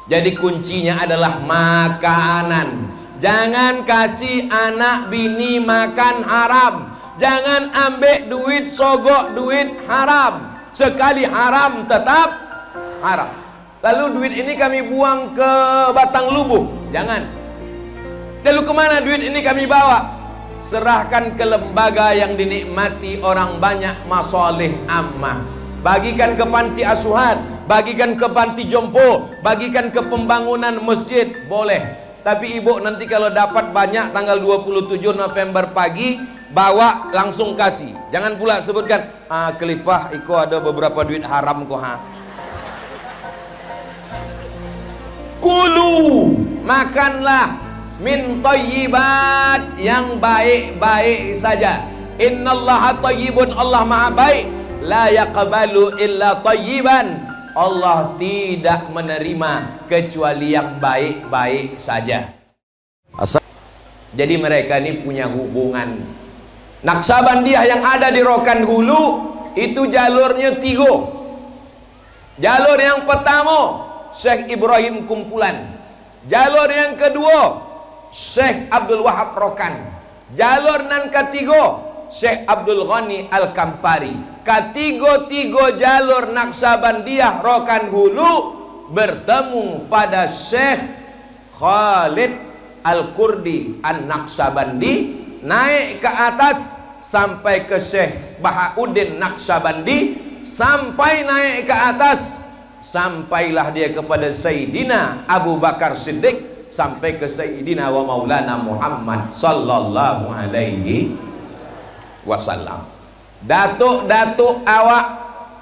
Jadi kuncinya adalah makanan. Jangan kasih anak bini makan haram. Jangan ambil duit sogok duit haram. Sekali haram tetap haram. Lalu duit ini kami buang ke batang lubuk. Jangan. Lalu kemana duit ini kami bawa? Serahkan ke lembaga yang dinikmati orang banyak, masoleh ammah. Bagikan ke panti asuhan, bagikan ke panti jompo, bagikan ke pembangunan masjid, boleh. Tapi ibu nanti kalau dapat banyak tanggal 27 November pagi, bawa langsung kasih. Jangan pula sebutkan, kelipah iko ada beberapa duit haram kok ha. Kulu, makanlah min thayyibat, yang baik-baik saja. Innallaha thayyibun, Allah maha baik. La yaqbalu illa thayyiban, Allah tidak menerima kecuali yang baik-baik saja. Jadi mereka ini punya hubungan. Naksabandiah yang ada di Rokan Hulu itu jalurnya 3. Jalur yang pertama Syekh Ibrahim Kumpulan. Jalur yang kedua Syekh Abdul Wahab Rokan. Jalur yang ketiga Syekh Abdul Ghani Al-Kampari. Ketiga-tiga jalur Naksabandiah Rokan Hulu bertemu pada Syekh Khalid Al-Kurdi An-Naksabandi, naik ke atas sampai ke Syekh Bahauddin Naksabandi, sampai naik ke atas sampailah dia kepada Sayyidina Abu Bakar Siddiq, sampai ke Sayyidina wa Maulana Muhammad sallallahu alaihi wasallam. Datuk-datuk awak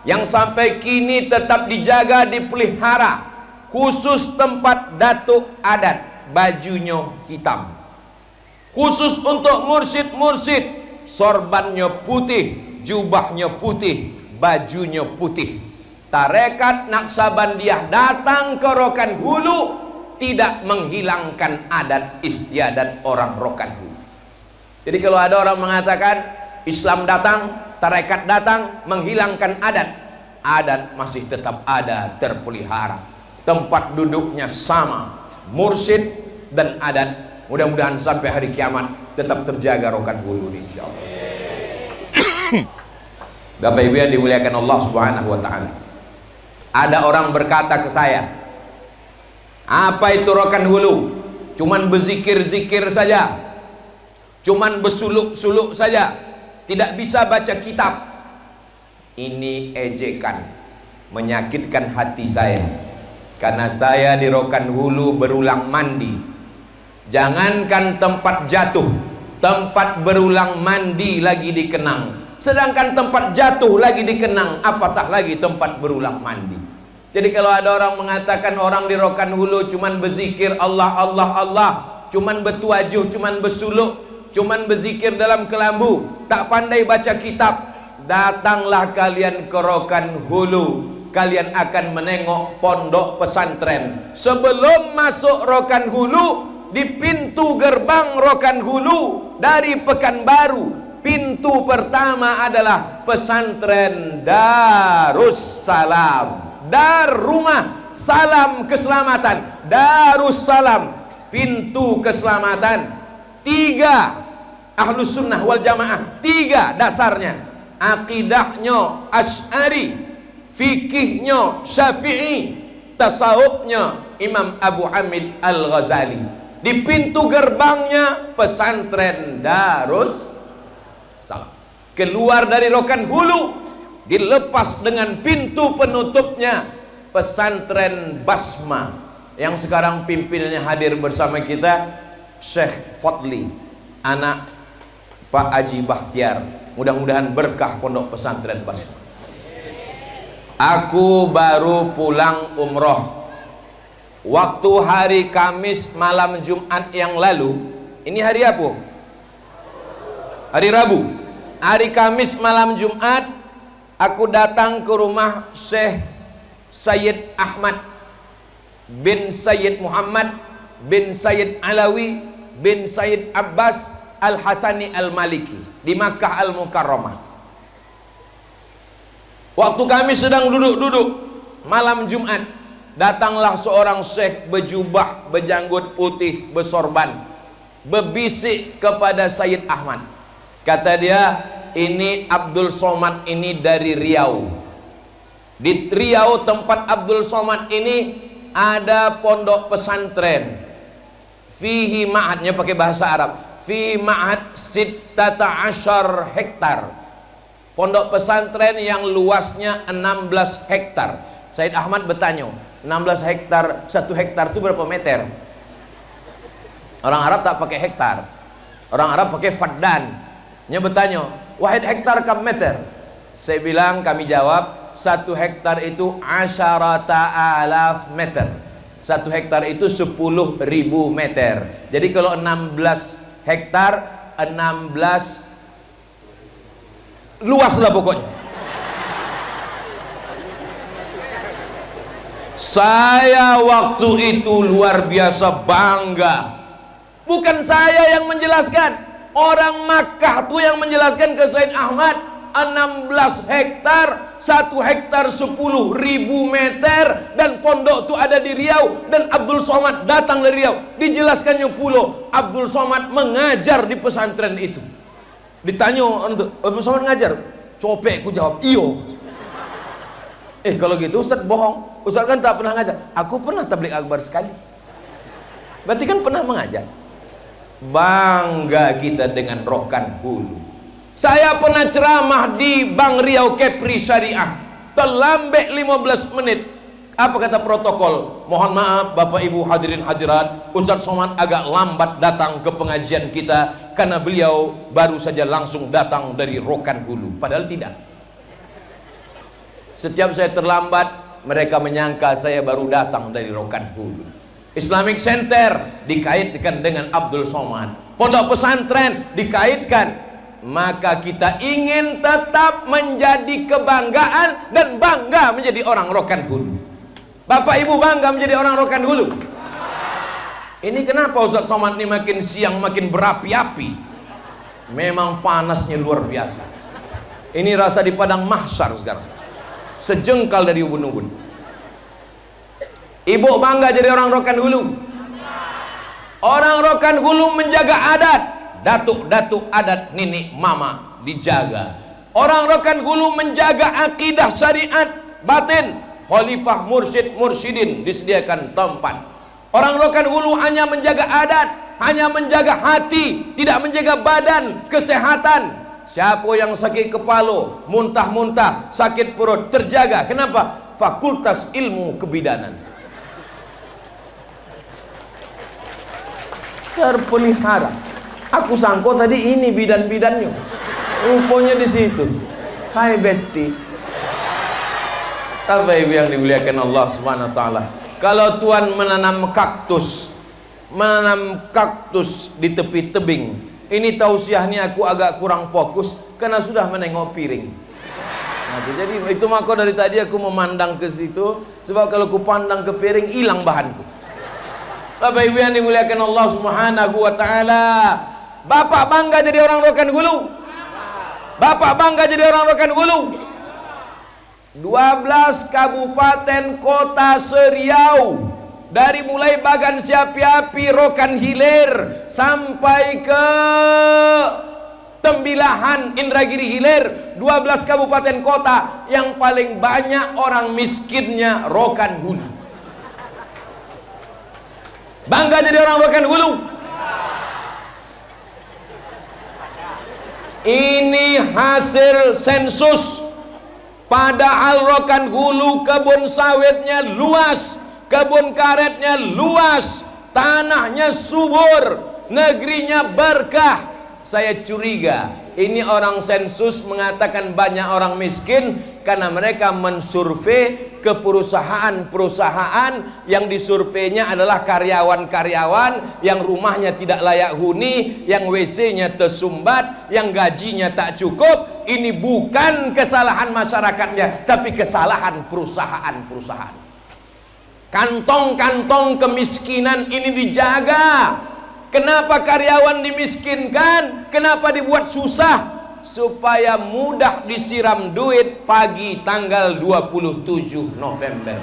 yang sampai kini tetap dijaga, dipelihara, khusus tempat datuk adat, bajunya hitam. Khusus untuk mursyid-mursyid, sorbannya putih, jubahnya putih, bajunya putih. Tarekat Naksabandiah datang ke Rokan Hulu tidak menghilangkan adat istiadat orang Rokan Hulu. Jadi kalau ada orang mengatakan Islam datang, tarekat datang menghilangkan adat, adat masih tetap ada, terpelihara. Tempat duduknya sama, mursyid dan adat. Mudah-mudahan sampai hari kiamat tetap terjaga Rokan Hulu insyaallah. Bapak Ibu yang dimuliakan Allah Subhanahu wa taala. Ada orang berkata ke saya, "Apa itu Rokan Hulu? Cuman berzikir-zikir saja. Cuman bersuluk-suluk saja. Tidak bisa baca kitab." Ini ejekan, menyakitkan hati saya. Karena saya di Rokan Hulu berulang mandi. Jangankan tempat jatuh, tempat berulang mandi lagi dikenang. Sedangkan tempat jatuh lagi dikenang, apatah lagi tempat berulang mandi. Jadi kalau ada orang mengatakan orang di Rokan Hulu cuman berzikir Allah, Allah, Allah, cuman bertuajuh, cuman bersuluk, cuman berzikir dalam kelambu, tak pandai baca kitab, datanglah kalian ke Rokan Hulu. Kalian akan menengok pondok pesantren. Sebelum masuk Rokan Hulu, di pintu gerbang Rokan Hulu dari Pekanbaru, pintu pertama adalah pesantren Darussalam. Dar rumah, salam keselamatan. Darussalam, pintu keselamatan. 3 Ahlus Sunnah wal Jamaah, 3 dasarnya. Akidahnya Asy'ari, fikihnya Syafi'i, tasawufnya Imam Abu Hamid Al-Ghazali. Di pintu gerbangnya pesantren Darussalam. Keluar dari Rokan Hulu, dilepas dengan pintu penutupnya pesantren Basma, yang sekarang pimpinannya hadir bersama kita, Syekh Fadli, anak Pak Haji Bakhtiar. Mudah-mudahan berkah pondok pesantren Basma. Aku baru pulang umroh waktu hari Kamis malam Jumat yang lalu. Ini hari apa? Hari Rabu. Hari Kamis malam Jumat aku datang ke rumah Syekh Sayyid Ahmad bin Sayyid Muhammad bin Sayyid Alawi bin Sayyid Abbas Al-Hasani Al-Maliki di Makkah Al-Mukarramah. Waktu kami sedang duduk-duduk malam Jumat, datanglah seorang syekh berjubah, berjanggut putih, bersorban, berbisik kepada Sayyid Ahmad. Kata dia, ini Abdul Somad ini dari Riau. Di Riau tempat Abdul Somad ini ada pondok pesantren. Fihi ma'hadnya pakai bahasa Arab. Fihi ma'had sittata asyar hektar. Pondok pesantren yang luasnya 16 hektar. Sayyid Ahmad bertanya, 16 hektar, 1 hektar itu berapa meter? Orang Arab tak pakai hektar. Orang Arab pakai faddan. Nya bertanya, wahid hektar kam meter? Saya bilang, kami jawab, 1 hektar itu asyarata alaf meter. 1 hektar itu 10.000 meter. Jadi kalau 16 hektar, 16 luas lah pokoknya. Saya waktu itu luar biasa bangga. Bukan saya yang menjelaskan, orang Makkah tuh yang menjelaskan ke Sayyid Ahmad. 16 hektar, 1 hektar 10.000 meter, dan pondok itu ada di Riau, dan Abdul Somad datang dari Riau. Dijelaskannya pula Abdul Somad mengajar di pesantren itu. Ditanya, Abdul Somad ngajar? Copekku jawab, iyo. Kalau gitu Ustaz bohong. Ustaz kan tak pernah ngajar. Aku pernah tabligh akbar sekali. Berarti kan pernah mengajar. Bangga kita dengan Rokan Hulu. Saya pernah ceramah di Bank Riau Kepri Syariah, terlambat 15 menit. Apa kata protokol? Mohon maaf Bapak Ibu hadirin hadirat, Ustaz Somad agak lambat datang ke pengajian kita karena beliau baru saja langsung datang dari Rokan Hulu. Padahal tidak. Setiap saya terlambat, mereka menyangka saya baru datang dari Rokan Hulu. Islamic Center dikaitkan dengan Abdul Somad, pondok pesantren dikaitkan. Maka kita ingin tetap menjadi kebanggaan dan bangga menjadi orang Rokan Hulu. Bapak Ibu bangga menjadi orang Rokan Hulu? Ini kenapa Ustaz Somad ini makin siang makin berapi-api? Memang panasnya luar biasa. Ini rasa di padang mahsyar sekarang, sejengkal dari ubun-ubun. Ibu bangga jadi orang Rokan Hulu? Orang Rokan Hulu menjaga adat. Datuk-datuk adat nenek mama dijaga. Orang Rokan Hulu menjaga akidah syariat batin. Khalifah mursyid mursyidin disediakan tempat. Orang Rokan Hulu hanya menjaga adat, hanya menjaga hati, tidak menjaga badan, kesehatan. Siapa yang sakit kepala, muntah-muntah, sakit perut, terjaga. Kenapa? Fakultas Ilmu Kebidanan terpelihara. Aku sangko tadi ini bidan-bidannya, rupanya di situ. Hai besti. Apa ibu yang dimuliakan Allah Subhanahu Wa Taala? Kalau Tuhan menanam kaktus di tepi tebing, ini tausiahnya aku agak kurang fokus karena sudah menengok piring. Nah, jadi itu maka dari tadi aku memandang ke situ, sebab kalau aku pandang ke piring hilang bahanku. Bapak Ibu yang dimuliakan Allah Subhanahu Wa Taala, Bapak bangga jadi orang Rokan Hulu? Bapak bangga jadi orang Rokan Hulu? 12 kabupaten kota se-Riau, dari mulai Bagan Siapi-Api, Rokan Hilir sampai ke Tembilahan, Indragiri Hilir, 12 kabupaten kota yang paling banyak orang miskinnya Rokan Hulu. Bangga jadi orang Rokan Hulu? Ini hasil sensus. Padahal Rokan Hulu kebun sawitnya luas, kebun karetnya luas, tanahnya subur, negerinya berkah. Saya curiga ini orang sensus mengatakan banyak orang miskin karena mereka mensurvei ke perusahaan-perusahaan yang disurveinya adalah karyawan-karyawan yang rumahnya tidak layak huni, yang WC-nya tersumbat, yang gajinya tak cukup. Ini bukan kesalahan masyarakatnya, tapi kesalahan perusahaan-perusahaan. Kantong-kantong kemiskinan ini dijaga. Kenapa karyawan dimiskinkan? Kenapa dibuat susah? Supaya mudah disiram duit pagi tanggal 27 November.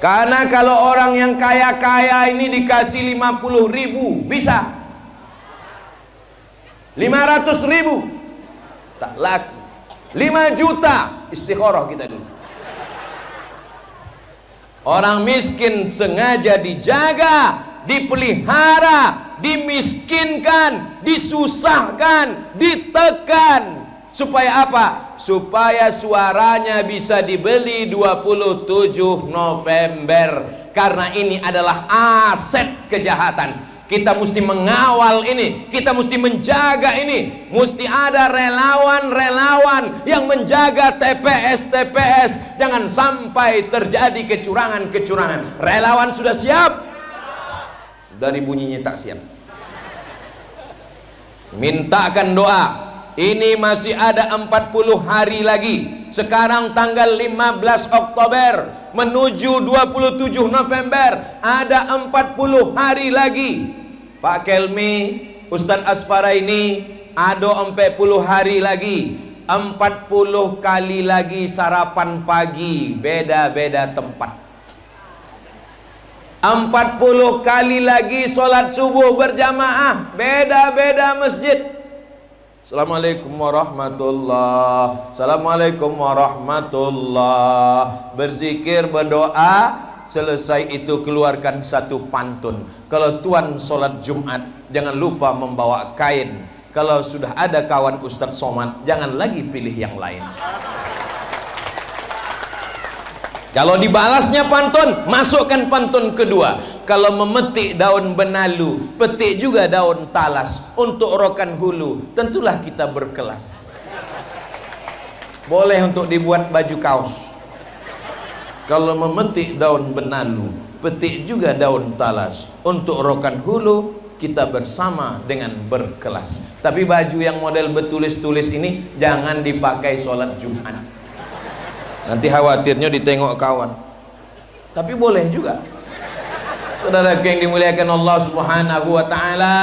Karena kalau orang yang kaya-kaya ini dikasih 50.000 bisa, 500.000 tak laku, 5 juta istikharah kita dulu. Orang miskin sengaja dijaga, dipelihara, dimiskinkan, disusahkan, ditekan. Supaya apa? Supaya suaranya bisa dibeli 27 November. Karena ini adalah aset kejahatan. Kita mesti mengawal ini, kita mesti menjaga ini. Mesti ada relawan-relawan yang menjaga TPS-TPS. Jangan sampai terjadi kecurangan-kecurangan. Relawan sudah siap? Dari bunyinya tak siap. Mintakan doa. Ini masih ada 40 hari lagi. Sekarang tanggal 15 Oktober menuju 27 November, ada 40 hari lagi. Pak Kelmi, Ustadz Asfara ini ada 40 hari lagi. 40 kali lagi sarapan pagi, beda-beda tempat. 40 kali lagi sholat subuh berjamaah, beda-beda masjid. Assalamualaikum warahmatullah. Assalamualaikum warahmatullah. Berzikir, berdoa. Selesai itu keluarkan satu pantun. Kalau tuan sholat Jumat, jangan lupa membawa kain. Kalau sudah ada kawan Ustadz Somad, jangan lagi pilih yang lain. Kalau dibalasnya pantun, masukkan pantun kedua. Kalau memetik daun benalu, petik juga daun talas. Untuk rokan hulu, tentulah kita berkelas. Boleh untuk dibuat baju kaos. Kalau memetik daun benalu, petik juga daun talas. Untuk rokan hulu, kita bersama dengan berkelas. Tapi baju yang model bertulis-tulis ini jangan dipakai sholat Jumat. Nanti khawatirnya ditengok kawan. Tapi boleh juga. Saudara yang dimuliakan Allah Subhanahu wa taala.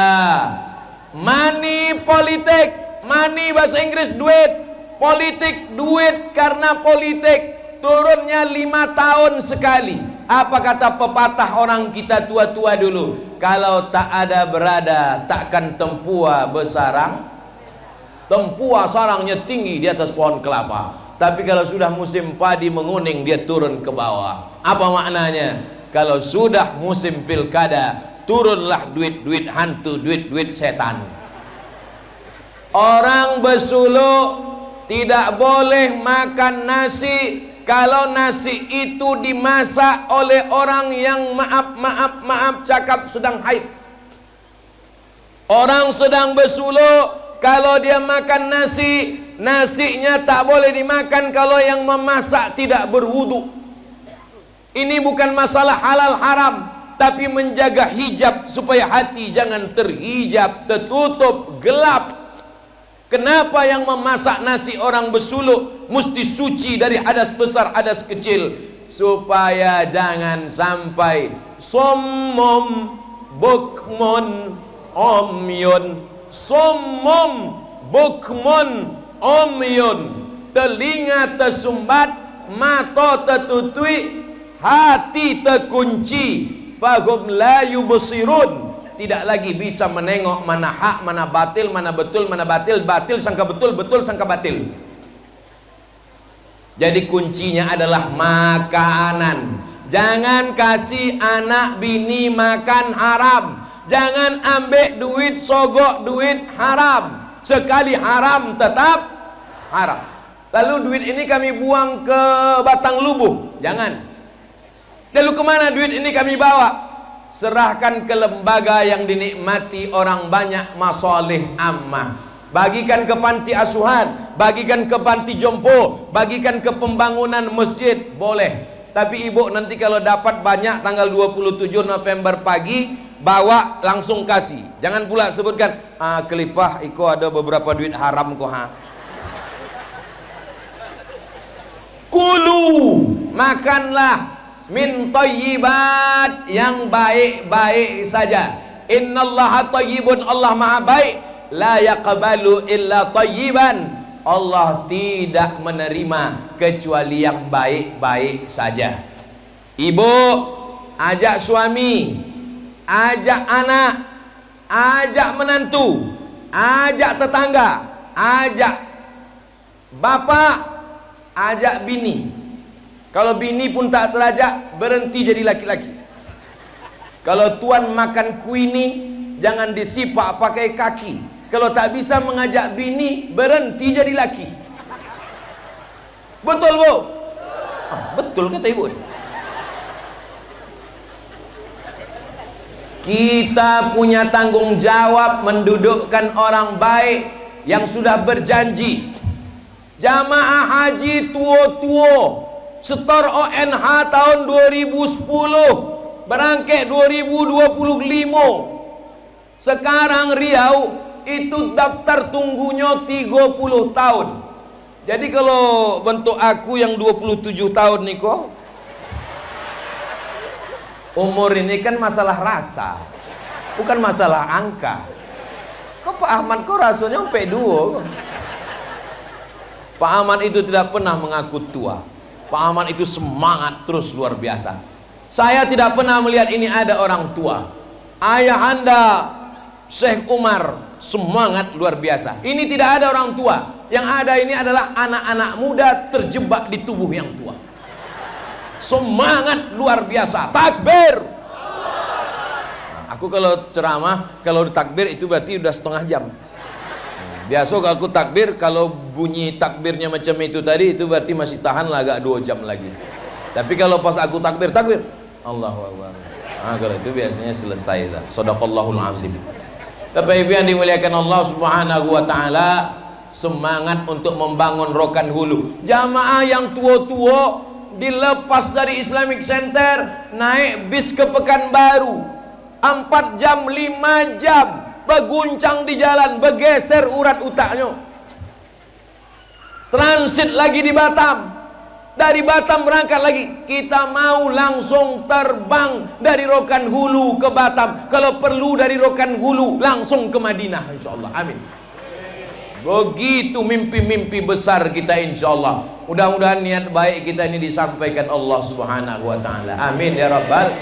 Money politik, money bahasa Inggris duit, politik duit karena politik. Turunnya 5 tahun sekali. Apa kata pepatah orang kita tua-tua dulu? Kalau tak ada berada, takkan tempua bersarang. Tempua sarangnya tinggi di atas pohon kelapa. Tapi kalau sudah musim padi menguning, dia turun ke bawah. Apa maknanya? Kalau sudah musim pilkada, turunlah duit-duit hantu, duit-duit setan. Orang bersuluk tidak boleh makan nasi kalau nasi itu dimasak oleh orang yang maaf cakap sedang haid. Orang sedang bersuluk, kalau dia makan nasi, nasinya tak boleh dimakan kalau yang memasak tidak berwudu. Ini bukan masalah halal haram, tapi menjaga hijab supaya hati jangan terhijab, tertutup, gelap. Kenapa yang memasak nasi orang bersuluk mesti suci dari hadas besar, hadas kecil? Supaya jangan sampai sommom bukmun omyun, sommom bukmun omyun, telinga tersumbat, mata tertutui, hati terkunci, fahum la yubsirun, tidak lagi bisa menengok mana hak, mana batil, mana betul, mana batil, batil sangka betul, betul sangka batil. Jadi kuncinya adalah makanan. Jangan kasih anak bini makan haram. Jangan ambil duit sogok duit haram. Sekali haram tetap haram. Lalu duit ini kami buang ke batang lubuh. Jangan. Lalu kemana duit ini kami bawa? Serahkan ke lembaga yang dinikmati orang banyak, masalih ammah. Bagikan ke panti asuhan, bagikan ke panti jompo, bagikan ke pembangunan masjid, boleh. Tapi ibu nanti kalau dapat banyak tanggal 27 November pagi, bawa langsung kasih. Jangan pula sebutkan, kelipah iko ada beberapa duit haram ko ha. Kulu, makanlah min thayyibat, yang baik-baik saja. Innallaha thayyibun, Allah maha baik. La yaqbalu illa thayyiban, Allah tidak menerima kecuali yang baik-baik saja. Ibu ajak suami, ajak anak, ajak menantu, ajak tetangga, ajak bapak, ajak bini. Kalau bini pun tak terajak, berhenti jadi laki-laki. Kalau tuan makan kuini, jangan disipak pakai kaki. Kalau tak bisa mengajak bini, berhenti jadi laki. Betul, Bu? Betul kata ibu. Kita punya tanggung jawab mendudukkan orang baik yang sudah berjanji. Jamaah haji tua-tua setor ONH tahun 2010, berangkat 2025. Sekarang Riau itu daftar tunggunya 30 tahun. Jadi kalau bentuk aku yang 27 tahun nih kok, umur ini kan masalah rasa, bukan masalah angka. Kok Pak Ahmad kok rasanya sampai 2? Pak Ahmad itu tidak pernah mengaku tua. Pak Ahmad itu semangat terus luar biasa. Saya tidak pernah melihat ini ada orang tua. Ayah anda Syekh Umar semangat luar biasa. Ini tidak ada orang tua. Yang ada ini adalah anak-anak muda terjebak di tubuh yang tua. Semangat luar biasa. Takbir. Nah, aku kalau ceramah, kalau takbir itu berarti udah setengah jam. Biasa kalau aku takbir, kalau bunyi takbirnya macam itu tadi, itu berarti masih tahan lah agak 2 jam lagi. Tapi kalau pas aku takbir, Allahu Akbar. Nah, kalau itu biasanya selesai lah. Shadaqallahul azim. Bapak Ibu yang dimuliakan Allah Subhanahu wa taala, semangat untuk membangun Rokan Hulu. Jamaah yang tua-tua dilepas dari Islamic Center, naik bis ke Pekanbaru, 4 jam 5 jam berguncang di jalan, bergeser urat otaknya. Transit lagi di Batam, dari Batam berangkat lagi. Kita mau langsung terbang dari Rokan Hulu ke Batam, kalau perlu dari Rokan Hulu langsung ke Madinah, insyaallah. Amin. Begitu mimpi-mimpi besar kita, insyaallah. Mudah-mudahan niat baik kita ini disampaikan Allah Subhanahu wa taala. Amin ya rabbal.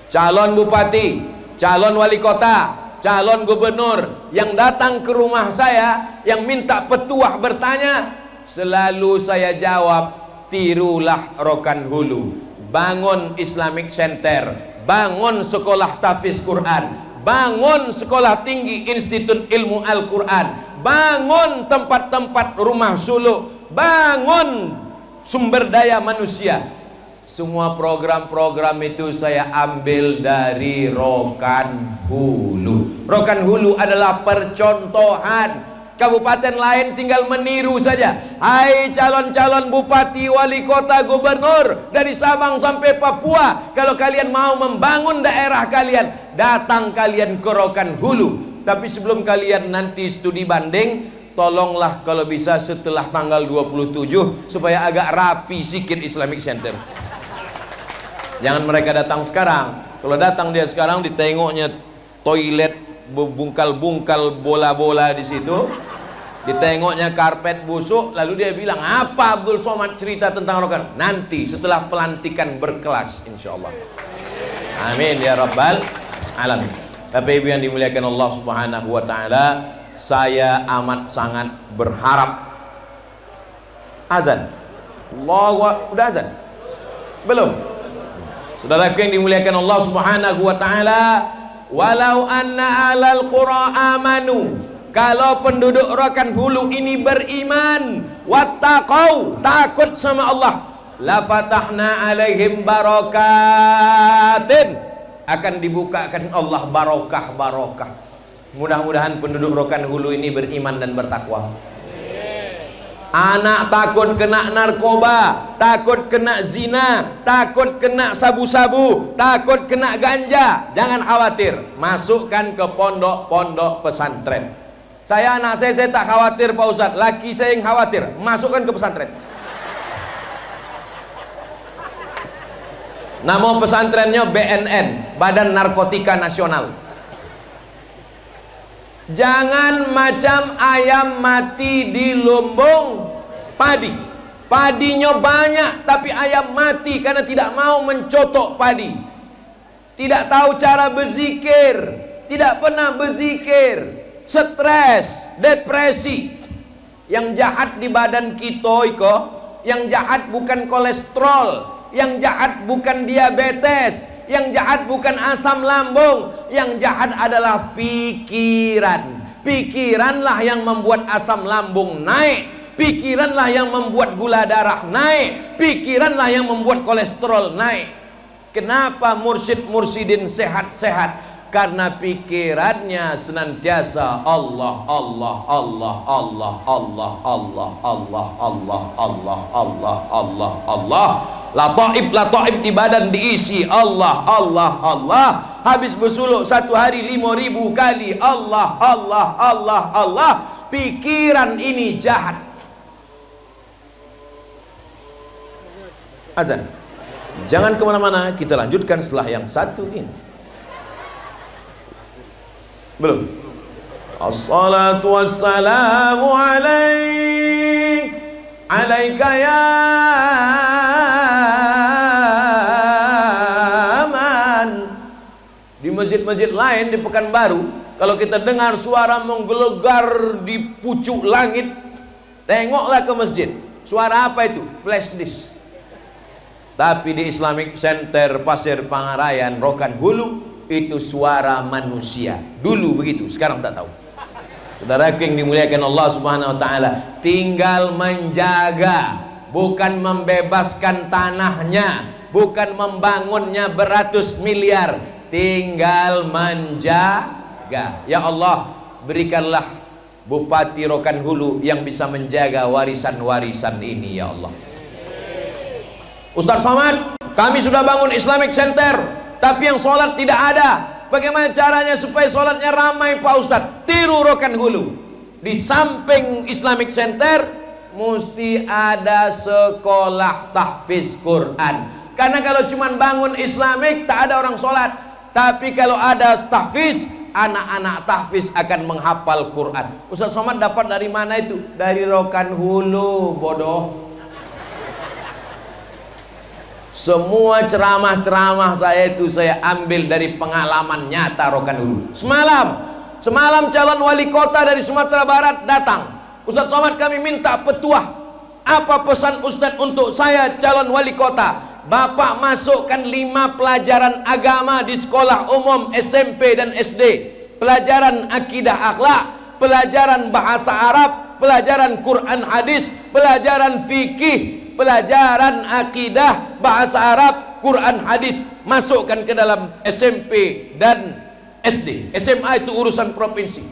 Calon bupati, calon wali kota, calon gubernur yang datang ke rumah saya, yang minta petuah bertanya, selalu saya jawab, tirulah Rokan Hulu, bangun Islamic Center, bangun sekolah tahfiz Quran, bangun sekolah tinggi Institut Ilmu Al-Quran, bangun tempat-tempat rumah suluk, bangun sumber daya manusia. Semua program-program itu saya ambil dari Rokan Hulu. Rokan Hulu adalah percontohan. Kabupaten lain tinggal meniru saja. Hai calon-calon bupati, wali kota, gubernur dari Sabang sampai Papua, kalau kalian mau membangun daerah kalian, datang kalian ke Rokan Hulu. Tapi sebelum kalian nanti studi banding, tolonglah kalau bisa setelah tanggal 27 supaya agak rapi sikit Islamic Center. Jangan mereka datang sekarang. Kalau datang dia sekarang, ditengoknya toilet bungkal-bungkal bola-bola di situ, ditengoknya karpet busuk, lalu dia bilang, apa Abdul Somad cerita tentang Rokan? Nanti setelah pelantikan berkelas, insyaallah. Amin ya rabbal alamin. Bapak Ibu yang dimuliakan Allah Subhanahu wa taala, saya amat sangat berharap. Azan. Udah azan? Belum? Saudaraku yang dimuliakan Allah Subhanahu wa taala, walau anna alal qura amanu, kalau penduduk Rokan Hulu ini beriman, wattaqau, takut sama Allah, la fatahna alaihim barakatin, akan dibukakan Allah barokah-barokah. Mudah-mudahan penduduk Rokan Hulu ini beriman dan bertakwa. Anak takut kena narkoba, takut kena zina, takut kena sabu-sabu, takut kena ganja, jangan khawatir, masukkan ke pondok-pondok pesantren. Anak saya tak khawatir Pak Ustadz, laki saya yang khawatir, masukkan ke pesantren. Nama pesantrennya BNN, Badan Narkotika Nasional. Jangan macam ayam mati di lumbung padi. Padinya banyak, tapi ayam mati karena tidak mau mencotok padi. Tidak tahu cara berzikir, tidak pernah berzikir, stres, depresi. Yang jahat di badan kita iko, yang jahat bukan kolesterol, yang jahat bukan diabetes, yang jahat bukan asam lambung, yang jahat adalah pikiran. Pikiranlah yang membuat asam lambung naik. Pikiranlah yang membuat gula darah naik. Pikiranlah yang membuat kolesterol naik. Kenapa mursyid-mursyidin sehat-sehat? Karena pikirannya senantiasa Allah, Allah, Allah, Allah, Allah, Allah, Allah, Allah, Allah, Allah, Allah, Allah. Lataif di badan diisi Allah, Allah, Allah. Habis bersuluk satu hari 5.000 kali Allah, Allah, Allah, Allah. Pikiran ini jahat. Azan. Jangan kemana-mana, kita lanjutkan setelah yang satu ini. Belum. Assalatu wassalamu alaika ya man. Di masjid-masjid lain di Pekanbaru, kalau kita dengar suara menggelegar di pucuk langit, tengoklah ke masjid. Suara apa itu? Flash disk. Tapi di Islamic Center Pasir Pangarayan Rokan Hulu itu suara manusia. Dulu begitu, sekarang tak tahu. Saudara yang dimuliakan Allah Subhanahu wa taala, tinggal menjaga, bukan membebaskan tanahnya, bukan membangunnya beratus miliar, tinggal menjaga. Ya Allah, berikanlah Bupati Rokan Hulu yang bisa menjaga warisan-warisan ini ya Allah. Ustaz Somad, kami sudah bangun Islamic Center, tapi yang sholat tidak ada. Bagaimana caranya supaya sholatnya ramai Pak Ustaz? Tiru Rokan Hulu. Di samping Islamic Center mesti ada sekolah tahfiz Quran. Karena kalau cuma bangun Islamic tak ada orang sholat. Tapi kalau ada tahfiz, anak-anak tahfiz akan menghafal Quran. Ustaz Somad dapat dari mana itu? Dari Rokan Hulu, bodoh. Semua ceramah-ceramah saya itu saya ambil dari pengalaman nyata Rokan Hulu. Semalam calon wali kota dari Sumatera Barat datang. Ustaz Somad, kami minta petuah. Apa pesan Ustaz untuk saya calon wali kota? Bapak masukkan 5 pelajaran agama di sekolah umum SMP dan SD. Pelajaran akidah akhlak, pelajaran bahasa Arab, pelajaran Quran hadis, pelajaran fikih, pelajaran akidah, bahasa Arab, Quran hadis, masukkan ke dalam SMP dan SD. SMA itu urusan provinsi.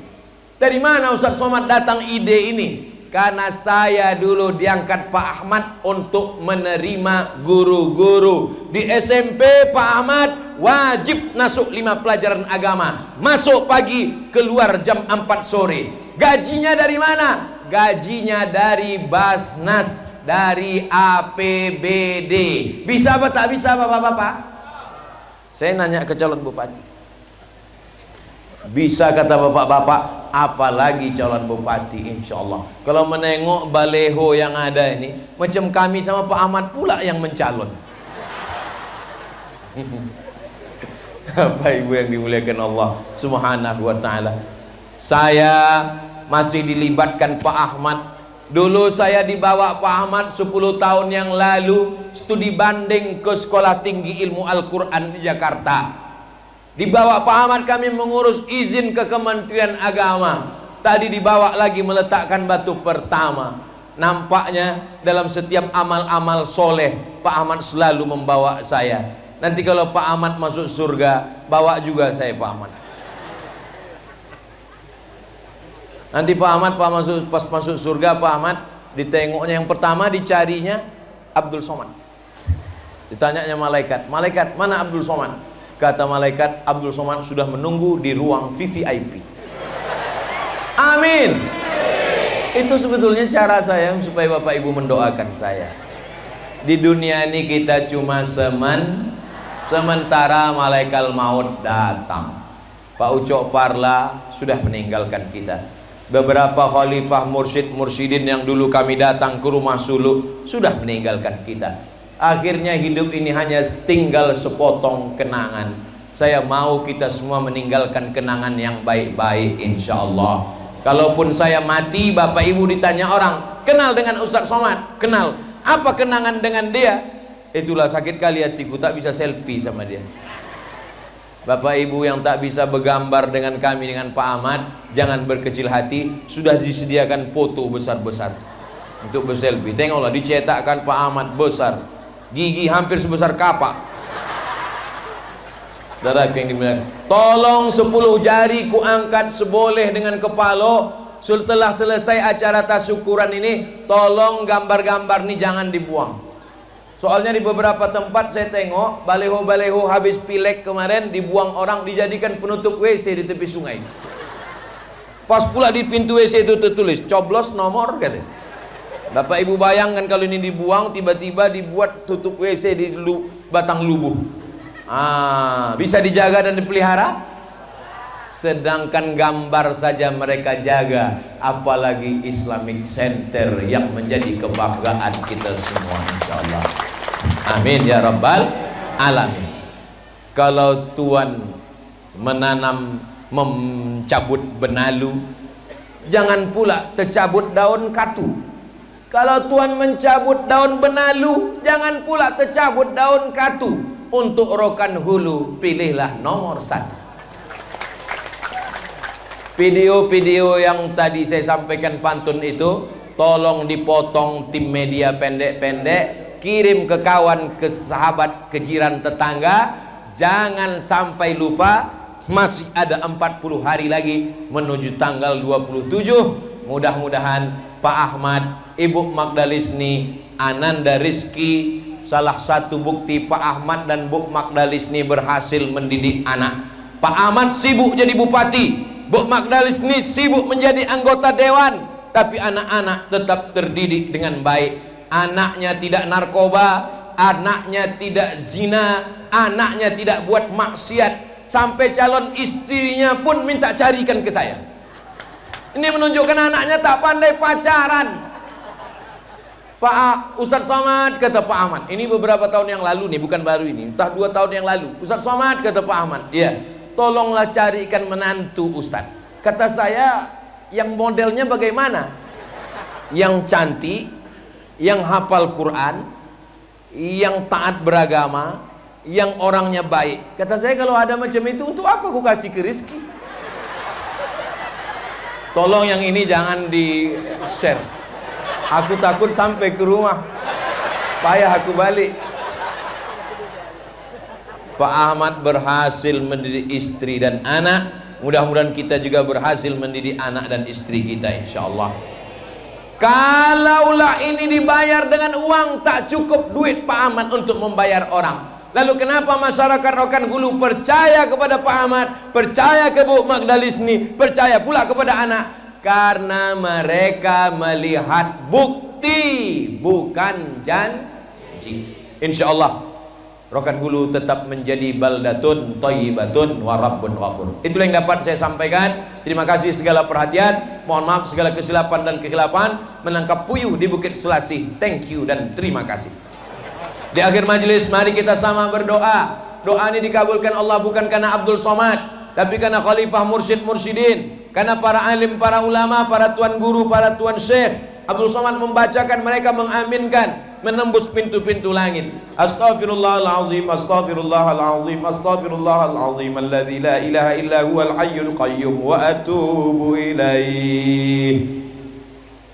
Dari mana Ustaz Somad datang ide ini? Karena saya dulu diangkat Pak Ahmad untuk menerima guru-guru. Di SMP Pak Ahmad wajib masuk 5 pelajaran agama. Masuk pagi, keluar jam 4 sore. Gajinya dari mana? Gajinya dari Basnas, dari APBD. Bisa apa tak bisa Bapak-bapak? Saya nanya ke calon bupati. Bisa kata bapak-bapak, apalagi calon bupati insya Allah. Kalau menengok baleho yang ada ini, macam kami sama Pak Ahmad pula yang mencalon. Bapak Ibu yang dimuliakan Allah Subhanahu wa taala. Saya masih dilibatkan Pak Ahmad. Dulu saya dibawa Pak Ahmad 10 tahun yang lalu studi banding ke Sekolah Tinggi Ilmu Al-Quran di Jakarta. Dibawa Pak Ahmad kami mengurus izin ke Kementerian Agama. Tadi dibawa lagi meletakkan batu pertama. Nampaknya dalam setiap amal-amal soleh Pak Ahmad selalu membawa saya. Nanti kalau Pak Ahmad masuk surga, bawa juga saya Pak Ahmad. Nanti Pak Ahmad pas masuk surga, Pak Ahmad ditengoknya yang pertama, dicarinya Abdul Somad. Ditanyanya malaikat, malaikat mana Abdul Somad? Kata malaikat, Abdul Somad sudah menunggu di ruang VVIP. Amin. Itu sebetulnya cara saya supaya Bapak Ibu mendoakan saya. Di dunia ini kita cuma sementara malaikat maut datang. Pak Ucok Parla sudah meninggalkan kita. Beberapa khalifah mursyid-mursyidin yang dulu kami datang ke rumah suluk sudah meninggalkan kita. Akhirnya hidup ini hanya tinggal sepotong kenangan. Saya mau kita semua meninggalkan kenangan yang baik-baik, insya Allah. Kalaupun saya mati, bapak ibu ditanya orang, kenal dengan Ustadz Somad? Kenal. Apa kenangan dengan dia? Itulah sakit kali hatiku, tak bisa selfie sama dia. Bapak ibu yang tak bisa bergambar dengan kami, dengan Pak Ahmad, jangan berkecil hati. Sudah disediakan foto besar-besar untuk berselfie. Tengoklah, dicetakkan Pak Ahmad besar, gigi hampir sebesar kapak. Saudara yang dibilang, tolong 10 jari ku angkat seboleh dengan kepala. Setelah selesai acara tasyukuran ini, tolong gambar-gambar ini jangan dibuang. Soalnya di beberapa tempat saya tengok baleho-baleho habis pilek kemarin dibuang orang, dijadikan penutup WC di tepi sungai. Pas pula di pintu WC itu tertulis coblos nomor, katanya. Bapak ibu bayangkan kalau ini dibuang, tiba-tiba dibuat tutup WC di batang lubuh. Bisa dijaga dan dipelihara? Sedangkan gambar saja mereka jaga, apalagi Islamic Center yang menjadi kebanggaan kita semua, insyaallah. Amin ya rabbal alamin. Kalau Tuhan mencabut benalu, jangan pula tercabut daun katu. Kalau Tuhan mencabut daun benalu, jangan pula tercabut daun katu. Untuk Rokan Hulu, pilihlah nomor 1. Video-video yang tadi saya sampaikan pantun itu tolong dipotong tim media pendek-pendek, kirim ke kawan, ke sahabat, ke jiran tetangga. Jangan sampai lupa, masih ada 40 hari lagi menuju tanggal 27. Mudah-mudahan Pak Ahmad, Ibu Magdalisni, Ananda Rizki, salah satu bukti Pak Ahmad dan Bu Magdalisni berhasil mendidik anak. Pak Ahmad sibuk jadi bupati, Bu Magdalisni sibuk menjadi anggota dewan, tapi anak-anak tetap terdidik dengan baik. Anaknya tidak narkoba, anaknya tidak zina, anaknya tidak buat maksiat. Sampai calon istrinya pun minta carikan ke saya. Ini menunjukkan anaknya tak pandai pacaran. Pak Ustadz Somad, kata Pak Ahmad, ini beberapa tahun yang lalu nih, bukan baru ini, entah 2 tahun yang lalu. Ustadz Somad, kata Pak Ahmad, iya, tolonglah carikan menantu Ustadz. Kata saya, yang modelnya bagaimana? Yang cantik, yang hafal Quran, yang taat beragama, yang orangnya baik. Kata saya, kalau ada macam itu, untuk apa aku kasih ke Rizki? Tolong yang ini jangan di share. Aku takut sampai ke rumah payah aku balik. Pak Ahmad berhasil mendidik istri dan anak. Mudah-mudahan kita juga berhasil mendidik anak dan istri kita, insyaallah. Kalaulah ini dibayar dengan uang, tak cukup duit Pak Ahmad untuk membayar orang. Lalu kenapa masyarakat Rokan Hulu percaya kepada Pak Ahmad, percaya ke Bu Magdalisni, percaya pula kepada anak? Karena mereka melihat bukti, bukan janji. Insyaallah Rokan Hulu tetap menjadi baldatun thayyibatun wa rabbun ghafur. Itulah yang dapat saya sampaikan. Terima kasih segala perhatian. Mohon maaf segala kesilapan dan kekhilapan. Menangkap puyuh di Bukit Selasih. Thank you dan terima kasih. Di akhir majelis mari kita sama berdoa. Doa ini dikabulkan Allah bukan karena Abdul Somad, tapi karena khalifah mursyid-mursyidin, karena para alim, para ulama, para tuan guru, para tuan syekh. Abdul Somad membacakan, mereka mengaminkan, menembus pintu-pintu langit. Astaghfirullahalazim, astaghfirullahalazim, astaghfirullahalazim alladzi la ilaha illa huwal hayyul qayyum wa atubu ilaih.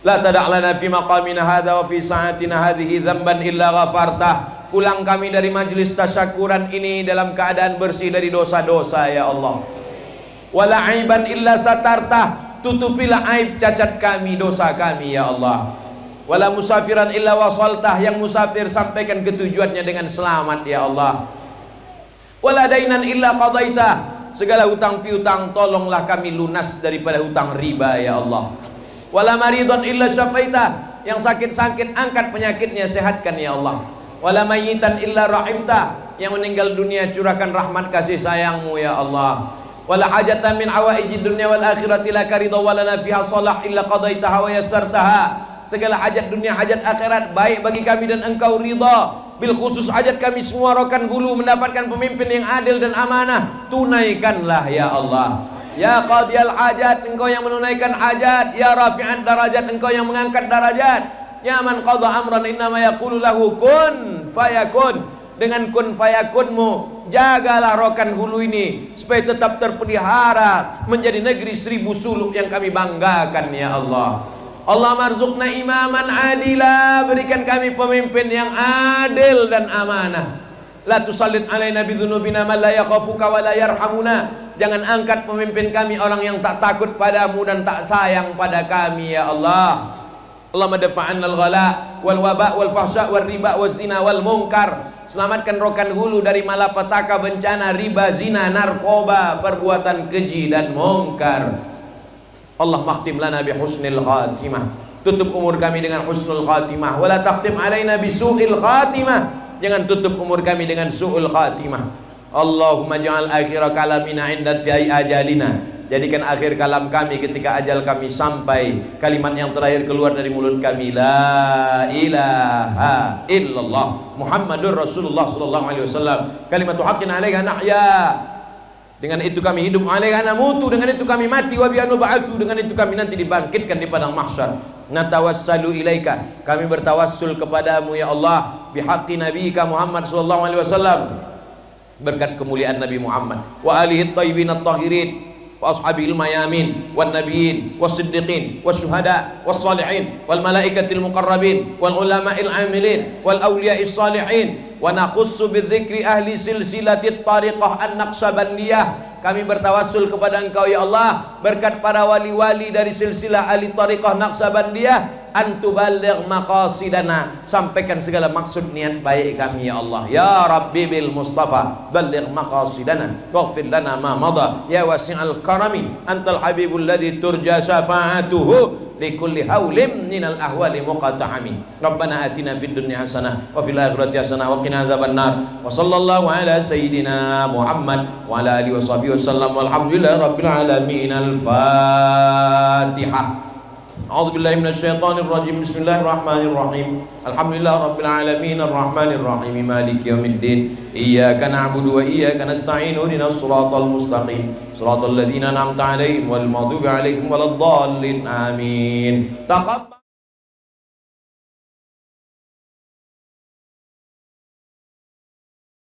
La tada' lana fi maqamina hadha wa fi sa'atina hadhihi dzamban illa ghafartah. Pulang kami dari majelis tasyakuran ini dalam keadaan bersih dari dosa-dosa ya Allah. Wala aiban illa satartah. Tutupilah aib cacat kami, dosa kami ya Allah. Wala musafiran illa wasaltah. Yang musafir sampaikan ketujuannya dengan selamat ya Allah. Wala dainan illa qadaitah. Segala hutang piutang tolonglah kami lunas daripada hutang riba ya Allah. Wala maridun illa syafaitah. Yang sakit-sakit angkat penyakitnya, sehatkan ya Allah. Wala mayyitan illa rahimtah. Yang meninggal dunia curahkan rahmat kasih sayangmu ya Allah. wala hajatan min hawaijid dunya wal akhirati laka ridha wa lana fiha salah illa qadaitaha wa yassartaha. Segala hajat dunia, hajat akhirat baik bagi kami dan engkau ridha. Bil khusus hajat kami semua Rokan Hulu mendapatkan pemimpin yang adil dan amanah, tunaikanlah ya Allah. Ya qadiyal hajat, engkau yang menunaikan hajat. Ya rafi'an darajat, engkau yang mengangkat darajat. Ya man qadha amran innama yaqulu lahu kun fayakun. Dengan kun fayakunmu jagalah Rokan Hulu ini supaya tetap terpelihara menjadi negeri 1000 suluk yang kami banggakan ya Allah. Allah marzuqna imaman adila, berikan kami pemimpin yang adil dan amanah. La tusallit alaina bidzunubina man la yakhafuka wa la yarhamuna. Jangan angkat pemimpin kami orang yang tak takut padamu dan tak sayang pada kami ya Allah. Allahumma dafa'anna al-ghala wal waba wal fahsya wal riba wal zina wal munkar. Selamatkan Rokan Hulu dari malapetaka, bencana, riba, zina, narkoba, perbuatan keji dan munkar. Allah makhtim lana bi husnil khatimah. Tutup umur kami dengan husnul khatimah. Wala takhtim alaina bi su'il khatimah. Jangan tutup umur kami dengan su'ul khatimah. Allahumma ja'al akhira kalamina inda tiai ajalina. Jadikan akhir kalam kami ketika ajal kami sampai, kalimat yang terakhir keluar dari mulut kami, la ilaha illallah Muhammadur Rasulullah sallallahu alaihi wasallam. Kalimatu haqqin 'alaiha nahya. Dengan itu kami hidup, alaiha namutu, dengan itu kami mati, wa bi'anu ba'atsu, dengan itu kami nanti dibangkitkan di padang mahsyar. Natawassalu ilaika, kami bertawassul kepadamu ya Allah, bihaqqi nabiyika Muhammad sallallahu alaihi wasallam, berkat kemuliaan Nabi Muhammad wa alihi thayyibin at-tahirin wa ashabil mayamin wan nabiyyin was-siddiqin wasyuhada was-salihin wal malaikatil muqarrabin wal ulama'il amilin wal awliya'is salihin. Wa nakhussu bidzikri ahli silsilatit tariqah an-naqsabandiyah. Kami bertawassul kepada engkau ya Allah berkat para wali-wali dari silsilah ahli tariqah Naqsabandiyah, antuballigh maqasidana, sampaikan segala maksud niat baik kami ya Allah. Ya Rabbi bil Mustafa balligh maqasidana waghfir lana ma madha ya wasi'al karami antal habibul ladzi turja syafa'atuhu likulli haulim minal ahwali muqata'ami. Rabbana atina fid dunya hasanah wa fil akhirati hasanah wa qina azabannar. Wa sallallahu ala sayyidina Muhammad wa ala alihi washabihi wasallam. Walhamdulillahi rabbil alamin. Al-Fatihah. A'udzu billahi minasyaitonir rajim. Bismillahirrahmanirrahim. Alhamdulillahi rabbil alamin arrahmanir rahim maliki yaumiddin. Iyyaka na'budu wa iyyaka nasta'in. Ihdinas siratal mustaqim. Siratal ladzina an'amta 'alaihim wal maghdubi 'alaihim waladdallin. Amin. Taqabbal